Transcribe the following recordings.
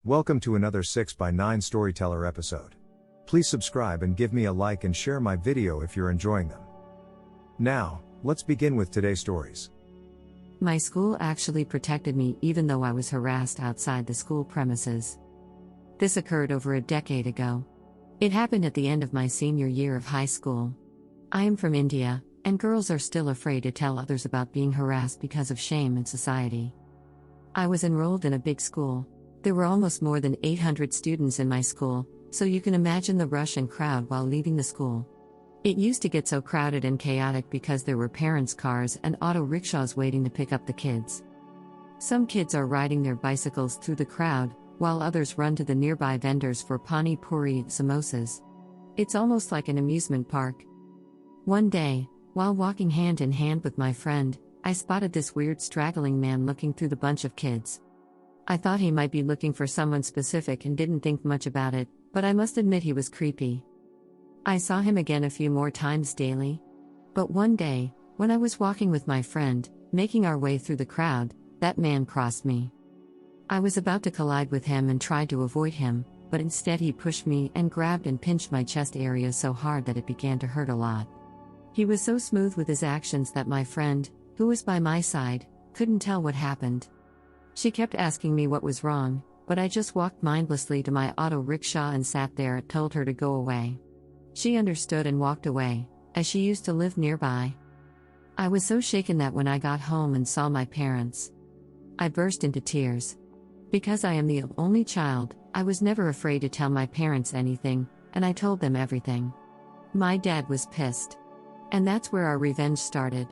Welcome to another 6x9 Storyteller episode. Please subscribe and give me a like and share my video if you're enjoying them. Now, let's begin with today's stories. My school actually protected me even though I was harassed outside the school premises. This occurred over a decade ago. It happened at the end of my senior year of high school. I am from India, and girls are still afraid to tell others about being harassed because of shame in society. I was enrolled in a big school. There were almost more than 800 students in my school, so you can imagine the rush and crowd while leaving the school. It used to get so crowded and chaotic because there were parents' cars and auto rickshaws waiting to pick up the kids. Some kids are riding their bicycles through the crowd, while others run to the nearby vendors for pani puri and samosas. It's almost like an amusement park. One day, while walking hand in hand with my friend, I spotted this weird straggling man looking through the bunch of kids. I thought he might be looking for someone specific and didn't think much about it, but I must admit he was creepy. I saw him again a few more times daily. But one day, when I was walking with my friend, making our way through the crowd, that man crossed me. I was about to collide with him and tried to avoid him, but instead he pushed me and grabbed and pinched my chest area so hard that it began to hurt a lot. He was so smooth with his actions that my friend, who was by my side, couldn't tell what happened. She kept asking me what was wrong, but I just walked mindlessly to my auto rickshaw and sat there and told her to go away. She understood and walked away, as she used to live nearby. I was so shaken that when I got home and saw my parents, I burst into tears. Because I am the only child, I was never afraid to tell my parents anything, and I told them everything. My dad was pissed. And that's where our revenge started.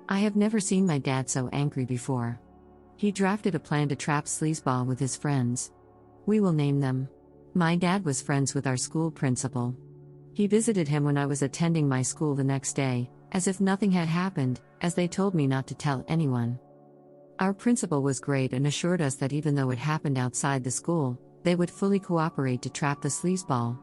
I have never seen my dad so angry before. He drafted a plan to trap Sleazeball with his friends. We will name them. My dad was friends with our school principal. He visited him when I was attending my school the next day, as if nothing had happened, as they told me not to tell anyone. Our principal was great and assured us that even though it happened outside the school, they would fully cooperate to trap the Sleazeball.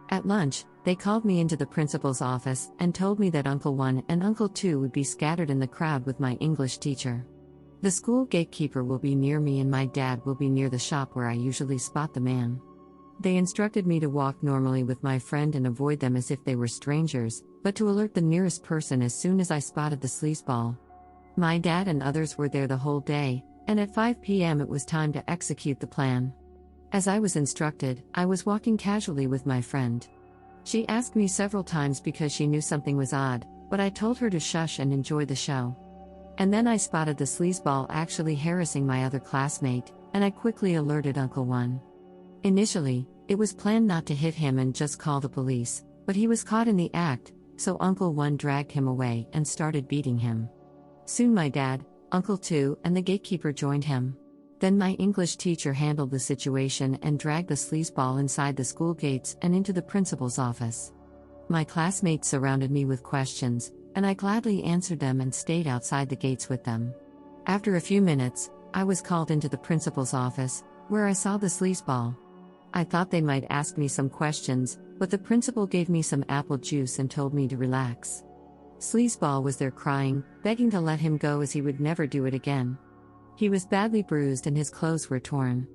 At lunch, they called me into the principal's office and told me that Uncle 1 and Uncle 2 would be scattered in the crowd with my English teacher. The school gatekeeper will be near me and my dad will be near the shop where I usually spot the man. They instructed me to walk normally with my friend and avoid them as if they were strangers, but to alert the nearest person as soon as I spotted the sleazeball. My dad and others were there the whole day, and at 5 p.m. it was time to execute the plan. As I was instructed, I was walking casually with my friend. She asked me several times because she knew something was odd, but I told her to shush and enjoy the show. And then I spotted the sleazeball actually harassing my other classmate, and I quickly alerted Uncle 1. Initially, it was planned not to hit him and just call the police, but he was caught in the act, so Uncle 1 dragged him away and started beating him. Soon my dad, Uncle 2, and the gatekeeper joined him. Then my English teacher handled the situation and dragged the sleazeball inside the school gates and into the principal's office. My classmates surrounded me with questions, and I gladly answered them and stayed outside the gates with them. After a few minutes, I was called into the principal's office, where I saw the sleazeball. I thought they might ask me some questions, but the principal gave me some apple juice and told me to relax. Sleazeball was there crying, begging to let him go as he would never do it again. He was badly bruised and his clothes were torn.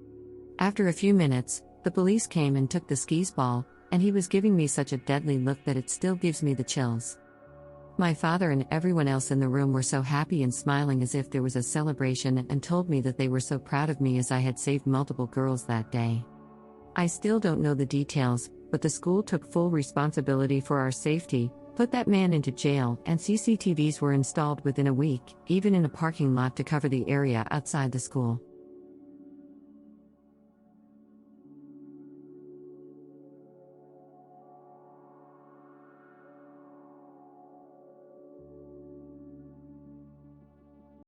After a few minutes, the police came and took the sleazeball, and he was giving me such a deadly look that it still gives me the chills. My father and everyone else in the room were so happy and smiling as if there was a celebration and told me that they were so proud of me as I had saved multiple girls that day. I still don't know the details, but the school took full responsibility for our safety, put that man into jail, and CCTVs were installed within a week, even in a parking lot to cover the area outside the school.